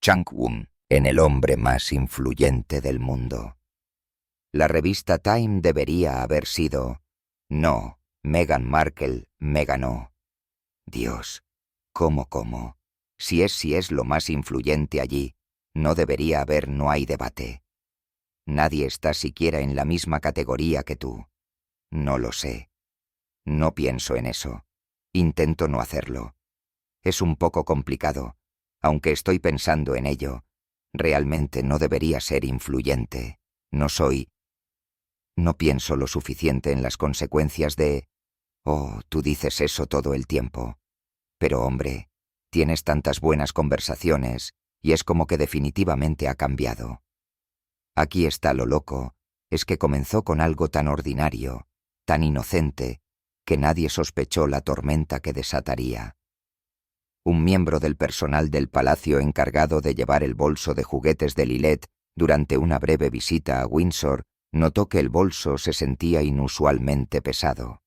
Chang-won en el hombre más influyente del mundo. La revista Time debería haber sido: no, Meghan Markle me ganó. Dios, ¿cómo? Si es lo más influyente allí, no debería haber, no hay debate. Nadie está siquiera en la misma categoría que tú. No lo sé. No pienso en eso. Intento no hacerlo. Es un poco complicado, aunque estoy pensando en ello. Realmente no debería ser influyente. No soy. No pienso lo suficiente en las consecuencias de... Oh, tú dices eso todo el tiempo. Pero hombre, tienes tantas buenas conversaciones y es como que definitivamente ha cambiado. Aquí está lo loco, es que comenzó con algo tan ordinario, tan inocente, que nadie sospechó la tormenta que desataría. Un miembro del personal del palacio encargado de llevar el bolso de juguetes de Lilith durante una breve visita a Windsor notó que el bolso se sentía inusualmente pesado.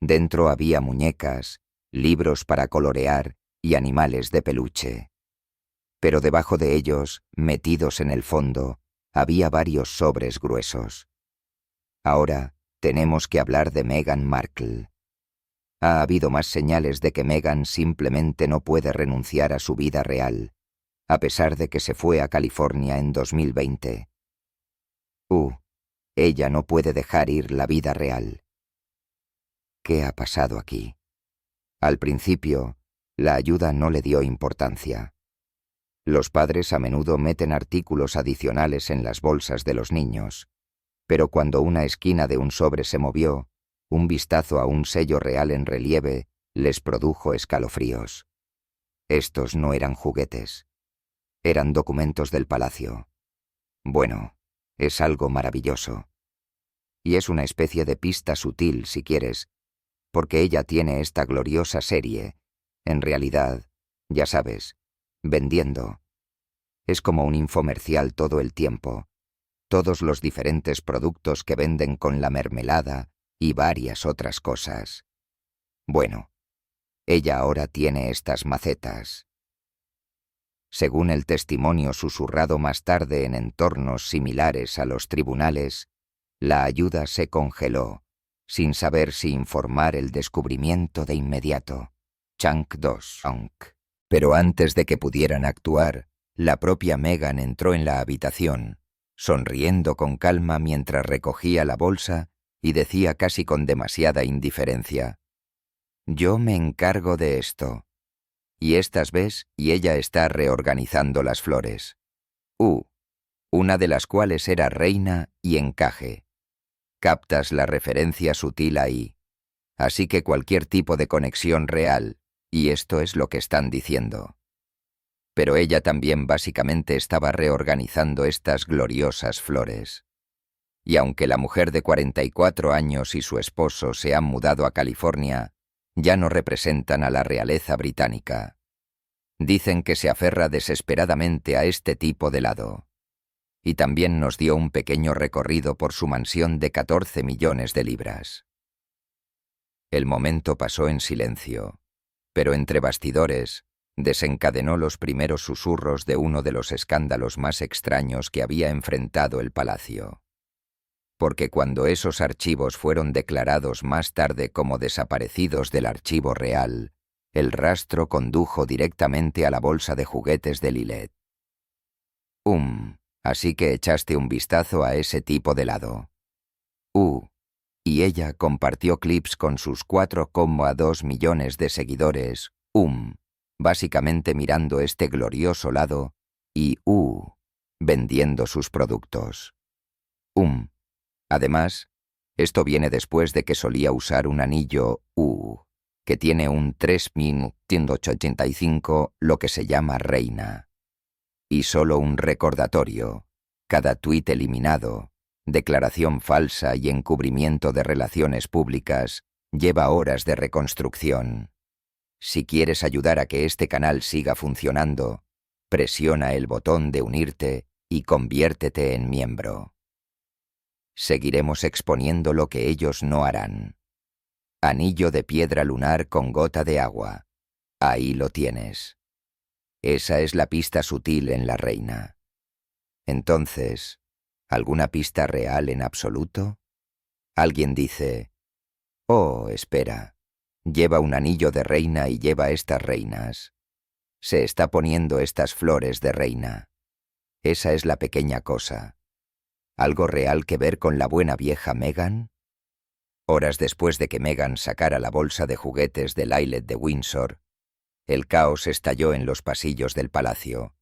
Dentro había muñecas, libros para colorear y animales de peluche. Pero debajo de ellos, metidos en el fondo, había varios sobres gruesos. Ahora tenemos que hablar de Meghan Markle. Ha habido más señales de que Meghan simplemente no puede renunciar a su vida real, a pesar de que se fue a California en 2020. Ella no puede dejar ir la vida real. ¿Qué ha pasado aquí? Al principio, la ayuda no le dio importancia. Los padres a menudo meten artículos adicionales en las bolsas de los niños, pero cuando una esquina de un sobre se movió, un vistazo a un sello real en relieve les produjo escalofríos. Estos no eran juguetes. Eran documentos del palacio. Bueno, es algo maravilloso. Y es una especie de pista sutil, si quieres, porque ella tiene esta gloriosa serie, en realidad, ya sabes, vendiendo. Es como un infomercial todo el tiempo. Todos los diferentes productos que venden con la mermelada y varias otras cosas. Bueno, ella ahora tiene estas macetas. Según el testimonio susurrado más tarde en entornos similares a los tribunales, la ayuda se congeló, sin saber si informar el descubrimiento de inmediato. Chang 2. Pero antes de que pudieran actuar, la propia Meghan entró en la habitación, sonriendo con calma mientras recogía la bolsa y decía casi con demasiada indiferencia: «Yo me encargo de esto. Y estas ves, y ella está reorganizando las flores. Una de las cuales era reina y encaje. Captas la referencia sutil ahí. Así que cualquier tipo de conexión real, y esto es lo que están diciendo». Pero ella también básicamente estaba reorganizando estas gloriosas flores. Y aunque la mujer de 44 años y su esposo se han mudado a California, ya no representan a la realeza británica. Dicen que se aferra desesperadamente a este tipo de lado. Y también nos dio un pequeño recorrido por su mansión de 14 millones de libras. El momento pasó en silencio, pero entre bastidores desencadenó los primeros susurros de uno de los escándalos más extraños que había enfrentado el palacio. Porque cuando esos archivos fueron declarados más tarde como desaparecidos del archivo real, el rastro condujo directamente a la bolsa de juguetes de Lilith. Así que echaste un vistazo a ese tipo de lado. Y ella compartió clips con sus 4,2 millones de seguidores, básicamente mirando este glorioso lado y, vendiendo sus productos. Además, esto viene después de que solía usar un anillo que tiene un 3185, lo que se llama reina. Y solo un recordatorio, cada tuit eliminado, declaración falsa y encubrimiento de relaciones públicas lleva horas de reconstrucción. Si quieres ayudar a que este canal siga funcionando, presiona el botón de unirte y conviértete en miembro. Seguiremos exponiendo lo que ellos no harán. Anillo de piedra lunar con gota de agua. Ahí lo tienes. Esa es la pista sutil en la reina. Entonces, ¿alguna pista real en absoluto? Alguien dice, oh, espera, lleva un anillo de reina y lleva estas reinas. Se está poniendo estas flores de reina. Esa es la pequeña cosa. ¿Algo real que ver con la buena vieja Meghan? Horas después de que Meghan sacara la bolsa de juguetes del Islet de Windsor, el caos estalló en los pasillos del palacio.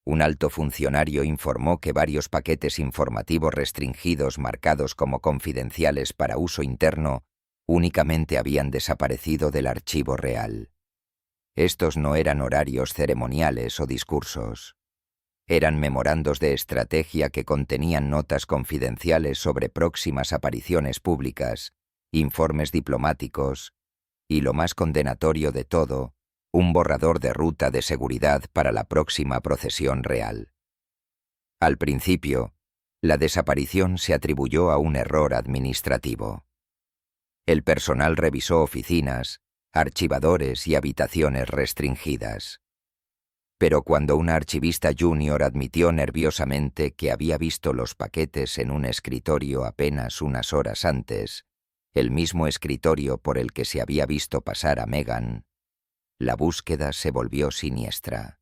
Un alto funcionario informó que varios paquetes informativos restringidos marcados como confidenciales para uso interno únicamente habían desaparecido del archivo real. Estos no eran horarios ceremoniales o discursos. Eran memorandos de estrategia que contenían notas confidenciales sobre próximas apariciones públicas, informes diplomáticos y, lo más condenatorio de todo, un borrador de ruta de seguridad para la próxima procesión real. Al principio, la desaparición se atribuyó a un error administrativo. El personal revisó oficinas, archivadores y habitaciones restringidas. Pero cuando una archivista junior admitió nerviosamente que había visto los paquetes en un escritorio apenas unas horas antes, el mismo escritorio por el que se había visto pasar a Meghan, la búsqueda se volvió siniestra.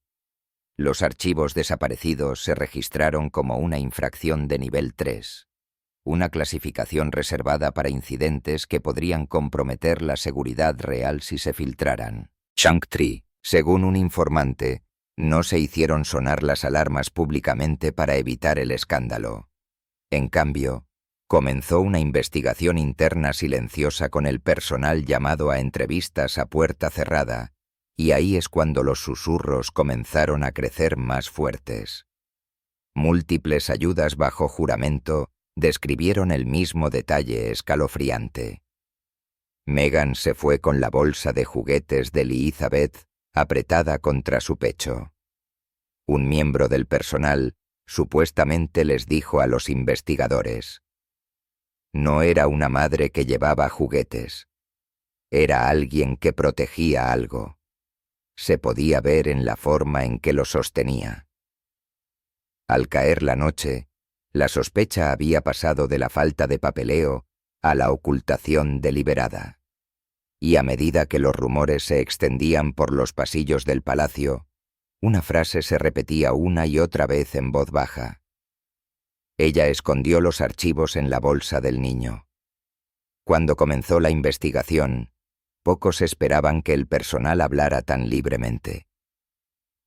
Los archivos desaparecidos se registraron como una infracción de nivel 3, una clasificación reservada para incidentes que podrían comprometer la seguridad real si se filtraran. Chang'e, según un informante, no se hicieron sonar las alarmas públicamente para evitar el escándalo. En cambio, comenzó una investigación interna silenciosa con el personal llamado a entrevistas a puerta cerrada, y ahí es cuando los susurros comenzaron a crecer más fuertes. Múltiples ayudas bajo juramento describieron el mismo detalle escalofriante. Meghan se fue con la bolsa de juguetes de Elizabeth apretada contra su pecho. Un miembro del personal supuestamente les dijo a los investigadores: no era una madre que llevaba juguetes. Era alguien que protegía algo. Se podía ver en la forma en que lo sostenía. Al caer la noche, la sospecha había pasado de la falta de papeleo a la ocultación deliberada. Y a medida que los rumores se extendían por los pasillos del palacio, una frase se repetía una y otra vez en voz baja. Ella escondió los archivos en la bolsa del niño. Cuando comenzó la investigación, pocos esperaban que el personal hablara tan libremente.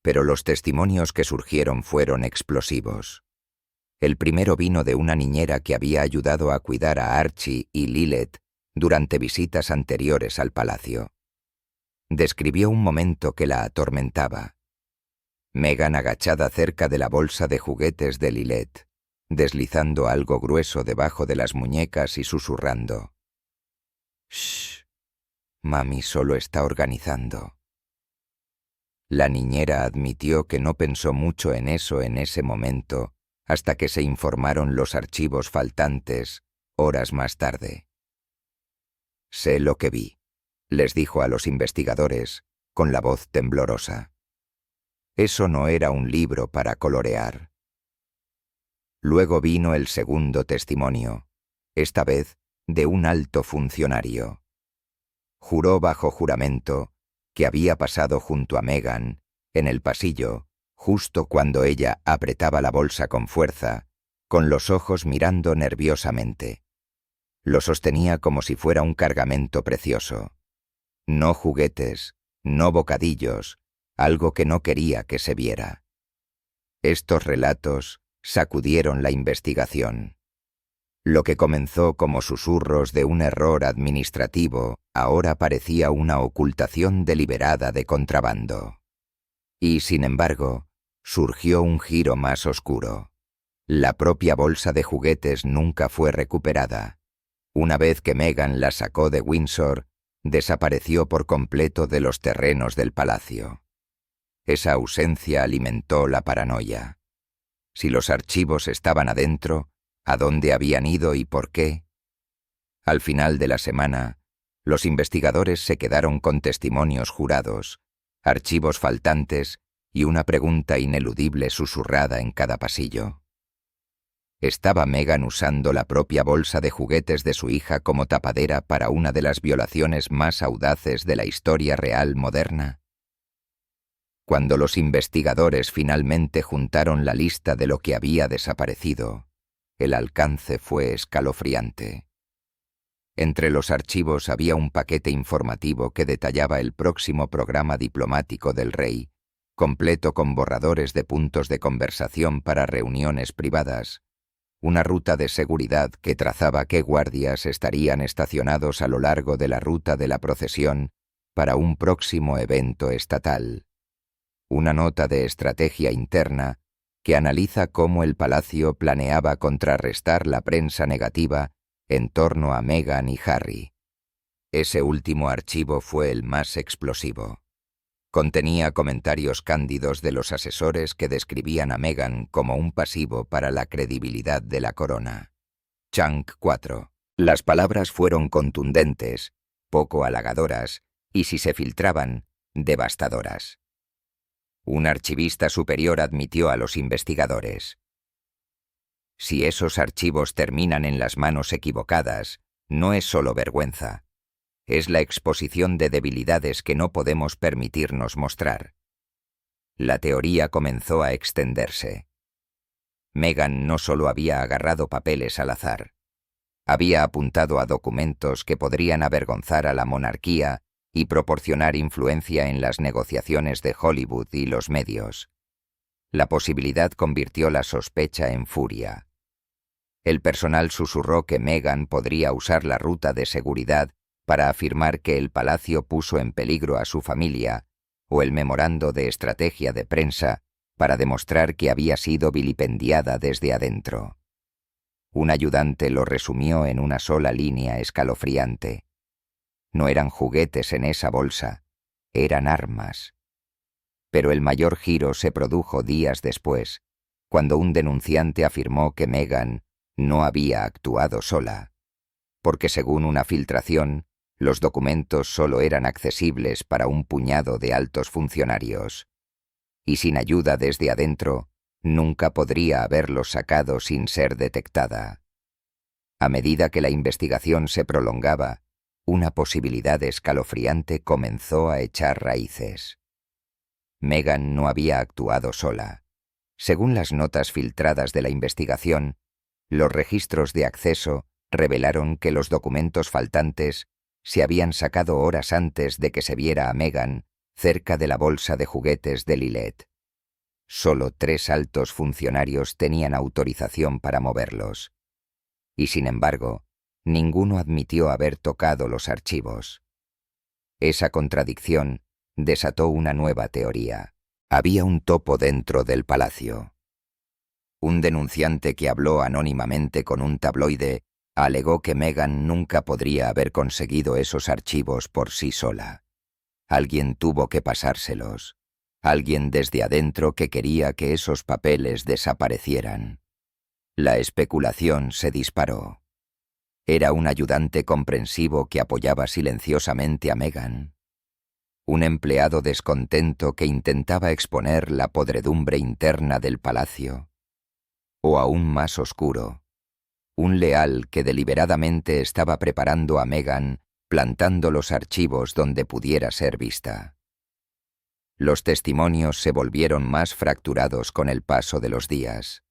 Pero los testimonios que surgieron fueron explosivos. El primero vino de una niñera que había ayudado a cuidar a Archie y Lilith durante visitas anteriores al palacio. Describió un momento que la atormentaba. Meghan agachada cerca de la bolsa de juguetes de Lilith, deslizando algo grueso debajo de las muñecas y susurrando: «Shh, mami solo está organizando». La niñera admitió que no pensó mucho en eso en ese momento, hasta que se informaron los archivos faltantes horas más tarde. «Sé lo que vi», les dijo a los investigadores, con la voz temblorosa. Eso no era un libro para colorear. Luego vino el segundo testimonio, esta vez de un alto funcionario. Juró bajo juramento que había pasado junto a Meghan, en el pasillo, justo cuando ella apretaba la bolsa con fuerza, con los ojos mirando nerviosamente. Lo sostenía como si fuera un cargamento precioso. No juguetes, no bocadillos, algo que no quería que se viera. Estos relatos sacudieron la investigación. Lo que comenzó como susurros de un error administrativo ahora parecía una ocultación deliberada de contrabando. Y, sin embargo, surgió un giro más oscuro. La propia bolsa de juguetes nunca fue recuperada. Una vez que Meghan la sacó de Windsor, desapareció por completo de los terrenos del palacio. Esa ausencia alimentó la paranoia. Si los archivos estaban adentro, ¿a dónde habían ido y por qué? Al final de la semana, los investigadores se quedaron con testimonios jurados, archivos faltantes y una pregunta ineludible susurrada en cada pasillo. ¿Estaba Megan usando la propia bolsa de juguetes de su hija como tapadera para una de las violaciones más audaces de la historia real moderna? Cuando los investigadores finalmente juntaron la lista de lo que había desaparecido, el alcance fue escalofriante. Entre los archivos había un paquete informativo que detallaba el próximo programa diplomático del rey, completo con borradores de puntos de conversación para reuniones privadas, una ruta de seguridad que trazaba qué guardias estarían estacionados a lo largo de la ruta de la procesión para un próximo evento estatal, una nota de estrategia interna que analiza cómo el palacio planeaba contrarrestar la prensa negativa en torno a Meghan y Harry. Ese último archivo fue el más explosivo. Contenía comentarios cándidos de los asesores que describían a Meghan como un pasivo para la credibilidad de la corona. Chunk 4. Las palabras fueron contundentes, poco halagadoras y, si se filtraban, devastadoras. Un archivista superior admitió a los investigadores: si esos archivos terminan en las manos equivocadas, no es solo vergüenza. Es la exposición de debilidades que no podemos permitirnos mostrar. La teoría comenzó a extenderse. Meghan no solo había agarrado papeles al azar. Había apuntado a documentos que podrían avergonzar a la monarquía y proporcionar influencia en las negociaciones de Hollywood y los medios. La posibilidad convirtió la sospecha en furia. El personal susurró que Meghan podría usar la ruta de seguridad para afirmar que el palacio puso en peligro a su familia, o el memorando de estrategia de prensa para demostrar que había sido vilipendiada desde adentro. Un ayudante lo resumió en una sola línea escalofriante. No eran juguetes en esa bolsa, eran armas. Pero el mayor giro se produjo días después, cuando un denunciante afirmó que Meghan no había actuado sola, porque según una filtración, los documentos solo eran accesibles para un puñado de altos funcionarios, y sin ayuda desde adentro, nunca podría haberlos sacado sin ser detectada. A medida que la investigación se prolongaba, una posibilidad escalofriante comenzó a echar raíces. Meghan no había actuado sola. Según las notas filtradas de la investigación, los registros de acceso revelaron que los documentos faltantes se habían sacado horas antes de que se viera a Meghan cerca de la bolsa de juguetes de Lilith. Solo 3 altos funcionarios tenían autorización para moverlos. Y sin embargo, ninguno admitió haber tocado los archivos. Esa contradicción desató una nueva teoría. Había un topo dentro del palacio. Un denunciante que habló anónimamente con un tabloide alegó que Meghan nunca podría haber conseguido esos archivos por sí sola. Alguien tuvo que pasárselos. Alguien desde adentro que quería que esos papeles desaparecieran. La especulación se disparó. Era un ayudante comprensivo que apoyaba silenciosamente a Meghan. Un empleado descontento que intentaba exponer la podredumbre interna del palacio. O aún más oscuro, un leal que deliberadamente estaba preparando a Meghan, plantando los archivos donde pudiera ser vista. Los testimonios se volvieron más fracturados con el paso de los días.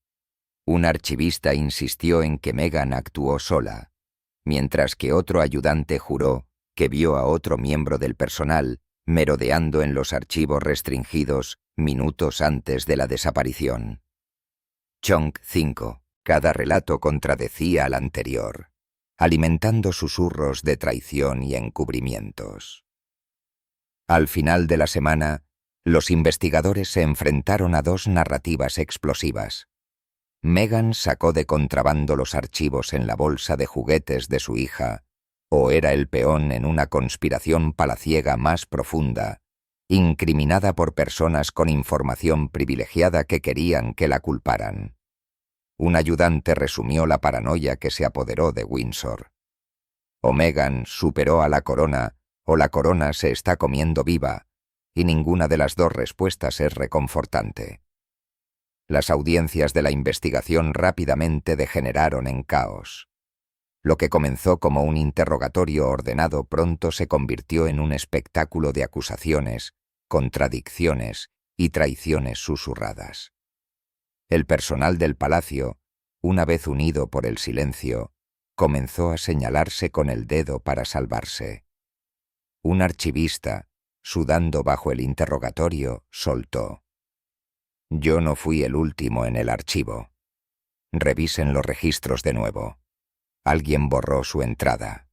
Un archivista insistió en que Meghan actuó sola, mientras que otro ayudante juró que vio a otro miembro del personal merodeando en los archivos restringidos minutos antes de la desaparición. Chunk 5. Cada relato contradecía al anterior, alimentando susurros de traición y encubrimientos. Al final de la semana, los investigadores se enfrentaron a 2 narrativas explosivas. Meghan sacó de contrabando los archivos en la bolsa de juguetes de su hija, o era el peón en una conspiración palaciega más profunda, incriminada por personas con información privilegiada que querían que la culparan. Un ayudante resumió la paranoia que se apoderó de Windsor. O Meghan superó a la corona, o la corona se está comiendo viva, y ninguna de las dos respuestas es reconfortante. Las audiencias de la investigación rápidamente degeneraron en caos. Lo que comenzó como un interrogatorio ordenado pronto se convirtió en un espectáculo de acusaciones, contradicciones y traiciones susurradas. El personal del palacio, una vez unido por el silencio, comenzó a señalarse con el dedo para salvarse. Un archivista, sudando bajo el interrogatorio, soltó: «Yo no fui el último en el archivo. Revisen los registros de nuevo. Alguien borró su entrada».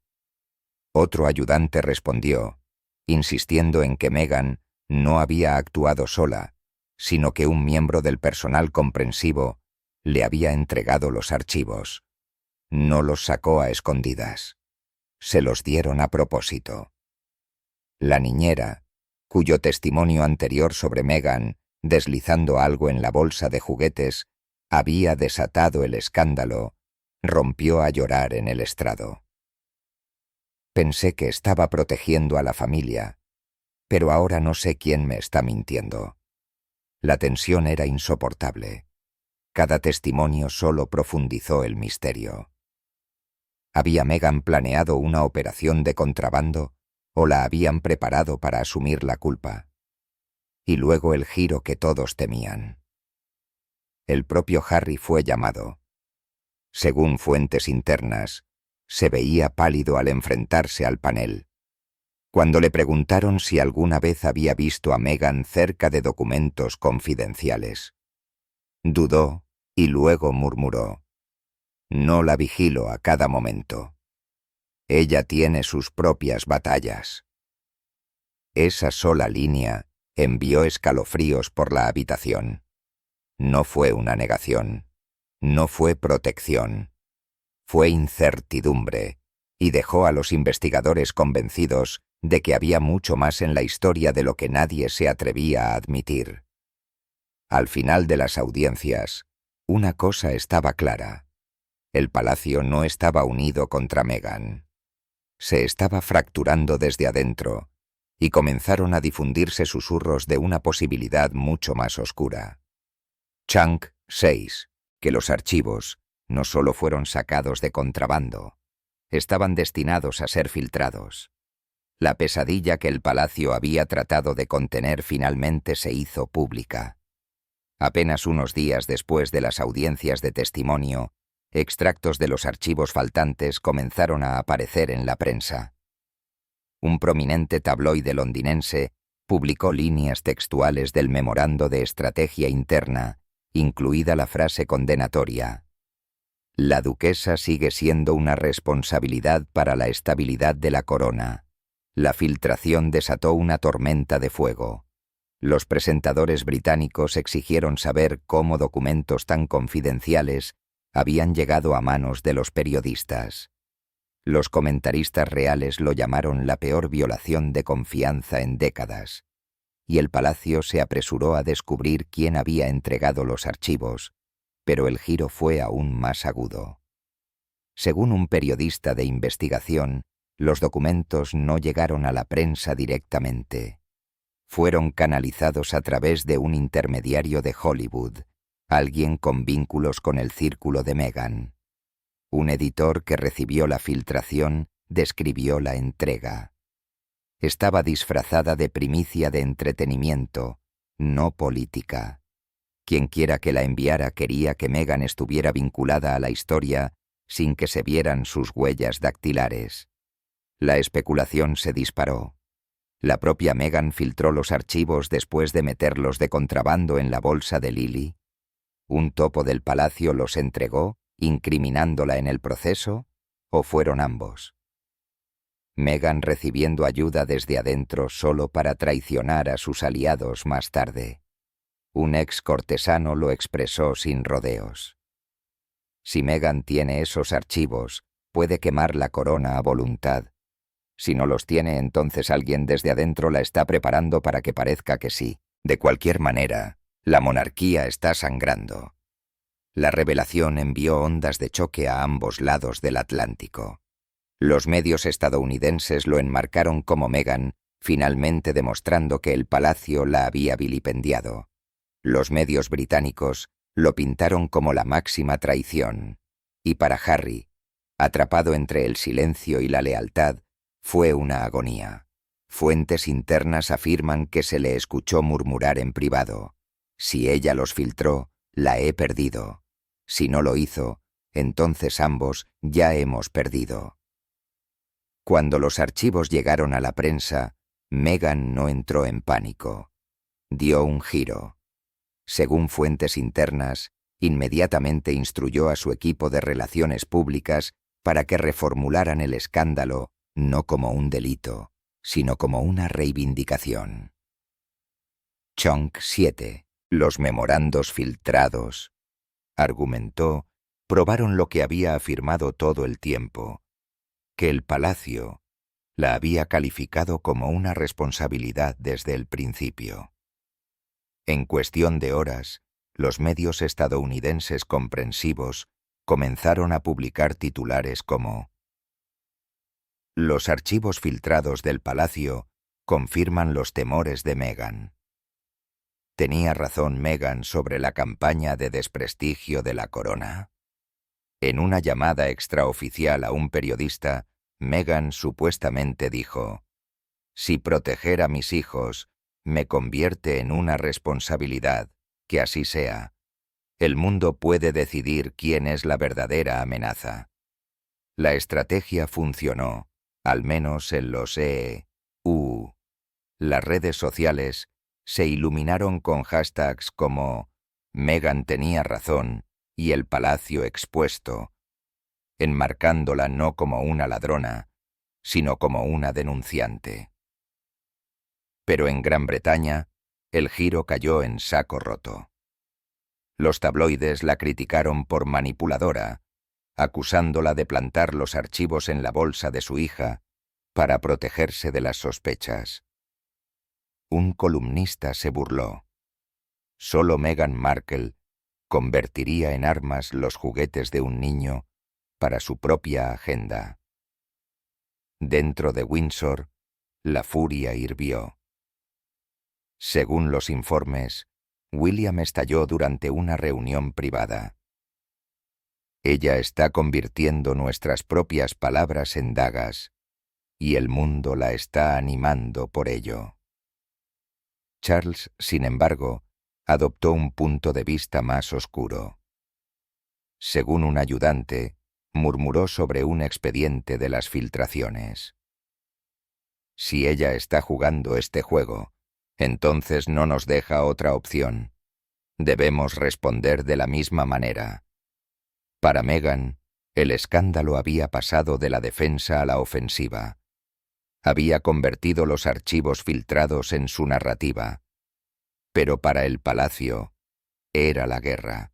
Otro ayudante respondió, insistiendo en que Meghan no había actuado sola, sino que un miembro del personal comprensivo le había entregado los archivos. No los sacó a escondidas. Se los dieron a propósito. La niñera, cuyo testimonio anterior sobre Meghan, deslizando algo en la bolsa de juguetes, había desatado el escándalo, rompió a llorar en el estrado. Pensé que estaba protegiendo a la familia, pero ahora no sé quién me está mintiendo. La tensión era insoportable. Cada testimonio solo profundizó el misterio. ¿Había Meghan planeado una operación de contrabando o la habían preparado para asumir la culpa? Y luego el giro que todos temían. El propio Harry fue llamado. Según fuentes internas, se veía pálido al enfrentarse al panel. Cuando le preguntaron si alguna vez había visto a Meghan cerca de documentos confidenciales, dudó y luego murmuró: «No la vigilo a cada momento. Ella tiene sus propias batallas». Esa sola línea envió escalofríos por la habitación. No fue una negación, no fue protección, fue incertidumbre, y dejó a los investigadores convencidos de que había mucho más en la historia de lo que nadie se atrevía a admitir. Al final de las audiencias, una cosa estaba clara: el palacio no estaba unido contra Meghan. Se estaba fracturando desde adentro, y comenzaron a difundirse susurros de una posibilidad mucho más oscura. Chunk 6, que los archivos no solo fueron sacados de contrabando, estaban destinados a ser filtrados. La pesadilla que el palacio había tratado de contener finalmente se hizo pública. Apenas unos días después de las audiencias de testimonio, extractos de los archivos faltantes comenzaron a aparecer en la prensa. Un prominente tabloide londinense publicó líneas textuales del memorando de estrategia interna, incluida la frase condenatoria: «La duquesa sigue siendo una responsabilidad para la estabilidad de la corona. La filtración desató una tormenta de fuego. Los presentadores británicos exigieron saber cómo documentos tan confidenciales habían llegado a manos de los periodistas. Los comentaristas reales lo llamaron la peor violación de confianza en décadas, y el palacio se apresuró a descubrir quién había entregado los archivos, pero el giro fue aún más agudo. Según un periodista de investigación, los documentos no llegaron a la prensa directamente. Fueron canalizados a través de un intermediario de Hollywood, alguien con vínculos con el círculo de Meghan. Un editor que recibió la filtración describió la entrega. Estaba disfrazada de primicia de entretenimiento, no política. Quienquiera que la enviara quería que Meghan estuviera vinculada a la historia sin que se vieran sus huellas dactilares. La especulación se disparó. La propia Meghan filtró los archivos después de meterlos de contrabando en la bolsa de Lily. ¿Un topo del palacio los entregó, incriminándola en el proceso, o fueron ambos? Meghan recibiendo ayuda desde adentro solo para traicionar a sus aliados más tarde. Un ex cortesano lo expresó sin rodeos. Si Meghan tiene esos archivos, puede quemar la corona a voluntad. Si no los tiene, entonces alguien desde adentro la está preparando para que parezca que sí. De cualquier manera, la monarquía está sangrando. La revelación envió ondas de choque a ambos lados del Atlántico. Los medios estadounidenses lo enmarcaron como Meghan finalmente demostrando que el palacio la había vilipendiado. Los medios británicos lo pintaron como la máxima traición, y para Harry, atrapado entre el silencio y la lealtad, fue una agonía. Fuentes internas afirman que se le escuchó murmurar en privado: si ella los filtró, la he perdido. Si no lo hizo, entonces ambos ya hemos perdido. Cuando los archivos llegaron a la prensa, Meghan no entró en pánico. Dio un giro. Según fuentes internas, inmediatamente instruyó a su equipo de relaciones públicas para que reformularan el escándalo no como un delito, sino como una reivindicación. Chunk 7. Los memorandos filtrados, argumentó, probaron lo que había afirmado todo el tiempo, que el palacio la había calificado como una responsabilidad desde el principio. En cuestión de horas, los medios estadounidenses comprensivos comenzaron a publicar titulares como: los archivos filtrados del palacio confirman los temores de Meghan. ¿Tenía razón Meghan sobre la campaña de desprestigio de la corona? En una llamada extraoficial a un periodista, Meghan supuestamente dijo: si proteger a mis hijos me convierte en una responsabilidad, que así sea. El mundo puede decidir quién es la verdadera amenaza. La estrategia funcionó, al menos en los EU. Las redes sociales se iluminaron con hashtags como Meghan tenía razón y el palacio expuesto, enmarcándola no como una ladrona, sino como una denunciante. Pero en Gran Bretaña, el giro cayó en saco roto. Los tabloides la criticaron por manipuladora, acusándola de plantar los archivos en la bolsa de su hija para protegerse de las sospechas. Un columnista se burló. Solo Meghan Markle convertiría en armas los juguetes de un niño para su propia agenda. Dentro de Windsor, la furia hirvió. Según los informes, William estalló durante una reunión privada. Ella está convirtiendo nuestras propias palabras en dagas, y el mundo la está animando por ello. Charles, sin embargo, adoptó un punto de vista más oscuro. Según un ayudante, murmuró sobre un expediente de las filtraciones. Si ella está jugando este juego, entonces no nos deja otra opción. Debemos responder de la misma manera. Para Meghan, el escándalo había pasado de la defensa a la ofensiva. Había convertido los archivos filtrados en su narrativa. Pero para el palacio, era la guerra.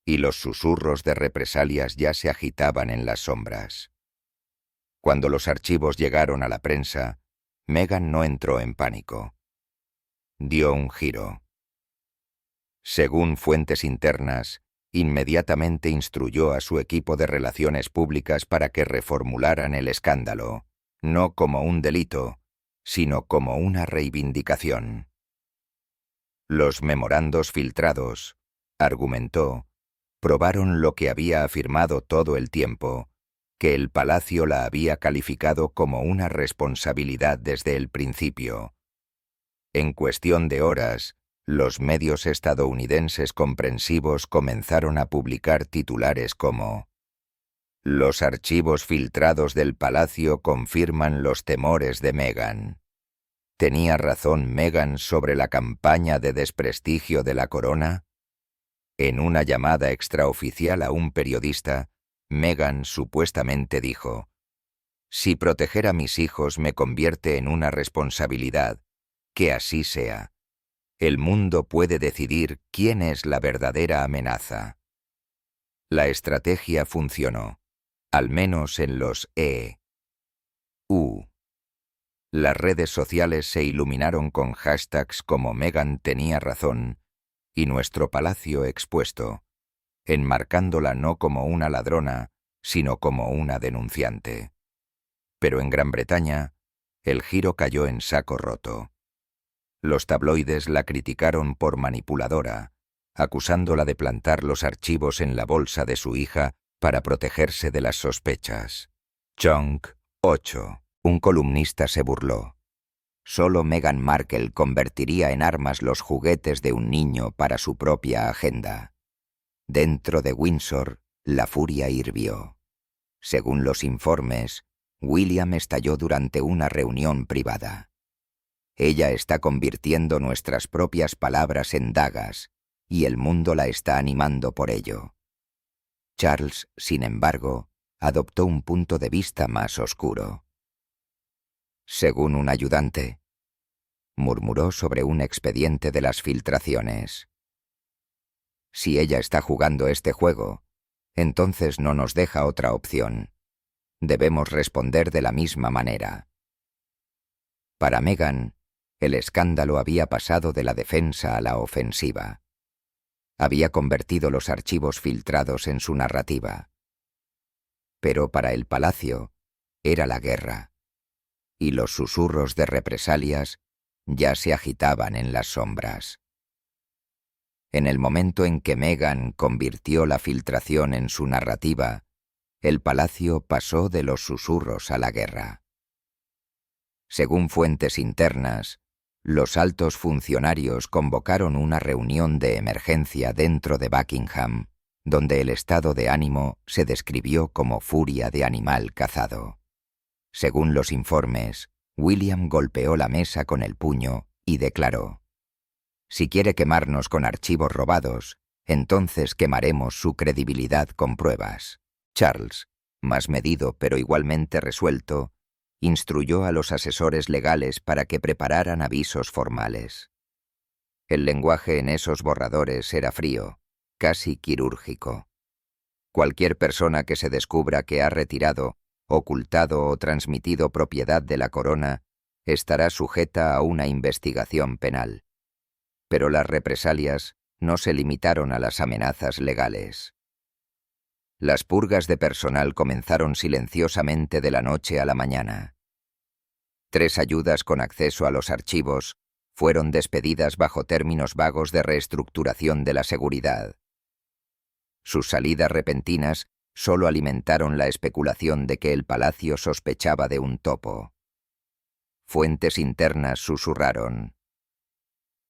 Y los susurros de represalias ya se agitaban en las sombras. Cuando los archivos llegaron a la prensa, Meghan no entró en pánico. Dio un giro. Según fuentes internas, inmediatamente instruyó a su equipo de relaciones públicas para que reformularan el escándalo, no como un delito, sino como una reivindicación. Los memorandos filtrados, argumentó, probaron lo que había afirmado todo el tiempo, que el palacio la había calificado como una responsabilidad desde el principio. En cuestión de horas, los medios estadounidenses comprensivos comenzaron a publicar titulares como: los archivos filtrados del palacio confirman los temores de Meghan. ¿Tenía razón Meghan sobre la campaña de desprestigio de la corona? En una llamada extraoficial a un periodista, Meghan supuestamente dijo: si proteger a mis hijos me convierte en una responsabilidad, que así sea. El mundo puede decidir quién es la verdadera amenaza. La estrategia funcionó, al menos en los EU. Las redes sociales se iluminaron con hashtags como Meghan tenía razón y nuestro palacio expuesto, enmarcándola no como una ladrona, sino como una denunciante. Pero en Gran Bretaña, El giro cayó en saco roto. Los tabloides la criticaron por manipuladora, acusándola de plantar los archivos en la bolsa de su hija para protegerse de las sospechas. Chunk 8. Un columnista se burló. Solo Meghan Markle convertiría en armas los juguetes de un niño para su propia agenda. Dentro de Windsor, la furia hirvió. Según los informes, William estalló durante una reunión privada. Ella está convirtiendo nuestras propias palabras en dagas, y el mundo la está animando por ello. Charles, sin embargo, adoptó un punto de vista más oscuro. Según un ayudante, murmuró sobre un expediente de las filtraciones. Si ella está jugando este juego, entonces no nos deja otra opción. Debemos responder de la misma manera. Para Meghan, el escándalo había pasado de la defensa a la ofensiva. Había convertido los archivos filtrados en su narrativa. Pero para el palacio era la guerra, y los susurros de represalias ya se agitaban en las sombras. En el momento en que Meghan convirtió la filtración en su narrativa, el palacio pasó de los susurros a la guerra. Según fuentes internas, los altos funcionarios convocaron una reunión de emergencia dentro de Buckingham, donde el estado de ánimo se describió como furia de animal cazado. Según los informes, William golpeó la mesa con el puño y declaró: «Si quiere quemarnos con archivos robados, entonces quemaremos su credibilidad con pruebas». Charles, más medido pero igualmente resuelto, instruyó a los asesores legales para que prepararan avisos formales. El lenguaje en esos borradores era frío, casi quirúrgico. Cualquier persona que se descubra que ha retirado, ocultado o transmitido propiedad de la corona estará sujeta a una investigación penal. Pero las represalias no se limitaron a las amenazas legales. Las purgas de personal comenzaron silenciosamente de la noche a la mañana. 3 ayudas con acceso a los archivos fueron despedidas bajo términos vagos de reestructuración de la seguridad. Sus salidas repentinas solo alimentaron la especulación de que el palacio sospechaba de un topo. Fuentes internas susurraron: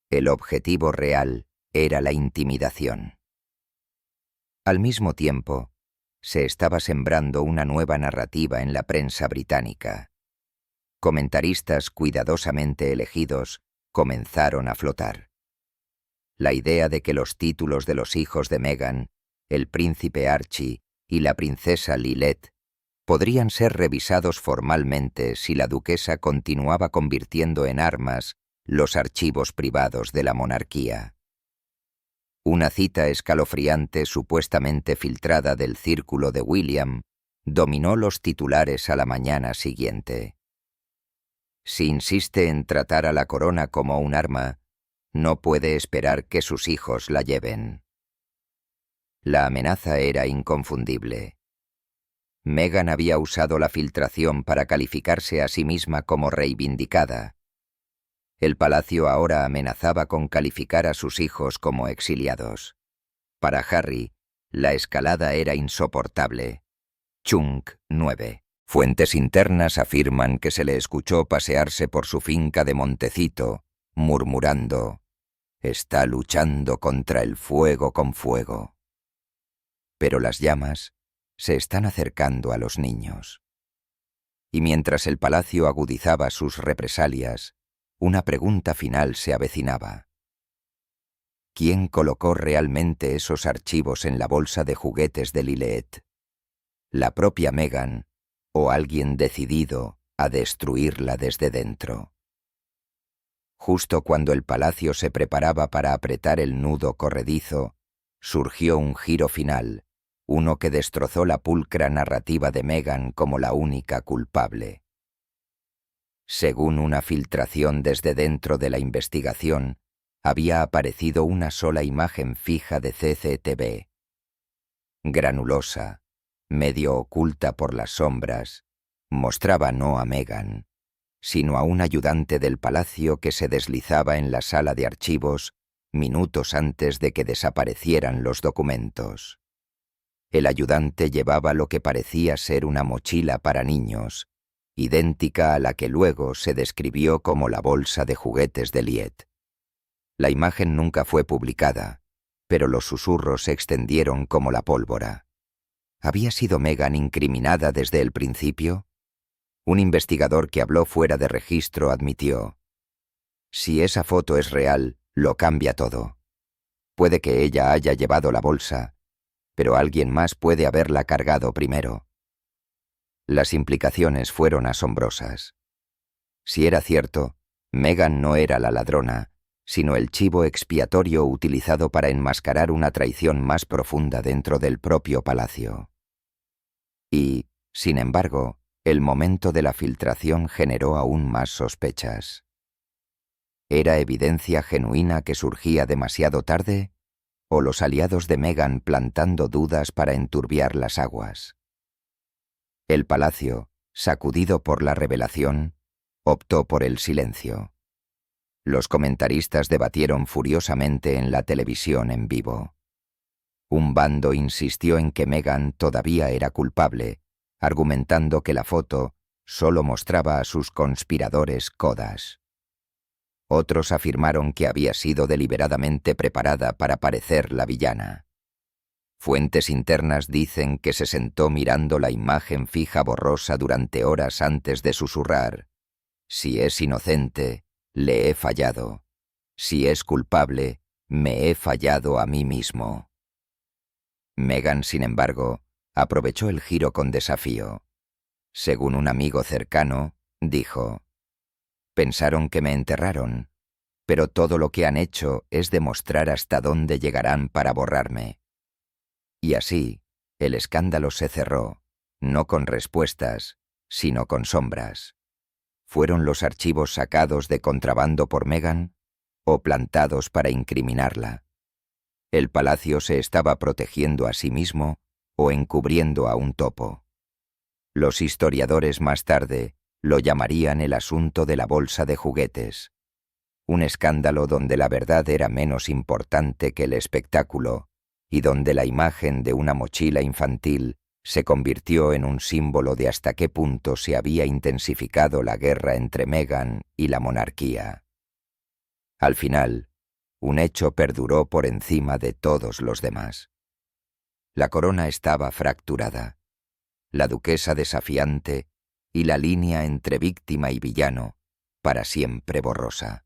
el objetivo real era la intimidación. Al mismo tiempo, se estaba sembrando una nueva narrativa en la prensa británica. Comentaristas cuidadosamente elegidos comenzaron a flotar. La idea de que los títulos de los hijos de Meghan, el príncipe Archie y la princesa Lilette, podrían ser revisados formalmente si la duquesa continuaba convirtiendo en armas los archivos privados de la monarquía. Una cita escalofriante supuestamente filtrada del círculo de William dominó los titulares a la mañana siguiente. Si insiste en tratar a la corona como un arma, no puede esperar que sus hijos la lleven. La amenaza era inconfundible. Meghan había usado la filtración para calificarse a sí misma como reivindicada. El palacio ahora amenazaba con calificar a sus hijos como exiliados. Para Harry, la escalada era insoportable. Chunk 9. Fuentes internas afirman que se le escuchó pasearse por su finca de Montecito, murmurando: «Está luchando contra el fuego con fuego». Pero las llamas se están acercando a los niños. Y mientras el palacio agudizaba sus represalias, una pregunta final se avecinaba. ¿Quién colocó realmente esos archivos en la bolsa de juguetes de Lilith? ¿La propia Meghan o alguien decidido a destruirla desde dentro? Justo cuando el palacio se preparaba para apretar el nudo corredizo, surgió un giro final, uno que destrozó la pulcra narrativa de Meghan como la única culpable. Según una filtración desde dentro de la investigación, había aparecido una sola imagen fija de CCTV. Granulosa, medio oculta por las sombras, mostraba no a Meghan, sino a un ayudante del palacio que se deslizaba en la sala de archivos minutos antes de que desaparecieran los documentos. El ayudante llevaba lo que parecía ser una mochila para niños, idéntica a la que luego se describió como la bolsa de juguetes de Liet. La imagen nunca fue publicada, pero los susurros se extendieron como la pólvora. ¿Había sido Meghan incriminada desde el principio? Un investigador que habló fuera de registro admitió: si esa foto es real, lo cambia todo. Puede que ella haya llevado la bolsa, pero alguien más puede haberla cargado primero. Las implicaciones fueron asombrosas. Si era cierto, Meghan no era la ladrona, sino el chivo expiatorio utilizado para enmascarar una traición más profunda dentro del propio palacio. Y, sin embargo, el momento de la filtración generó aún más sospechas. ¿Era evidencia genuina que surgía demasiado tarde, o los aliados de Meghan plantando dudas para enturbiar las aguas? El palacio, sacudido por la revelación, optó por el silencio. Los comentaristas debatieron furiosamente en la televisión en vivo. Un bando insistió en que Meghan todavía era culpable, argumentando que la foto solo mostraba a sus conspiradores codas. Otros afirmaron que había sido deliberadamente preparada para parecer la villana. Fuentes internas dicen que se sentó mirando la imagen fija borrosa durante horas antes de susurrar: si es inocente, le he fallado. Si es culpable, me he fallado a mí mismo. Meghan, sin embargo, aprovechó el giro con desafío. Según un amigo cercano, dijo: pensaron que me enterraron, pero todo lo que han hecho es demostrar hasta dónde llegarán para borrarme. Y así, el escándalo se cerró, no con respuestas, sino con sombras. ¿Fueron los archivos sacados de contrabando por Meghan o plantados para incriminarla? ¿El palacio se estaba protegiendo a sí mismo o encubriendo a un topo? Los historiadores más tarde lo llamarían el asunto de la bolsa de juguetes, un escándalo donde la verdad era menos importante que el espectáculo y donde la imagen de una mochila infantil se convirtió en un símbolo de hasta qué punto se había intensificado la guerra entre Meghan y la monarquía. Al final, un hecho perduró por encima de todos los demás. La corona estaba fracturada, la duquesa desafiante y la línea entre víctima y villano para siempre borrosa.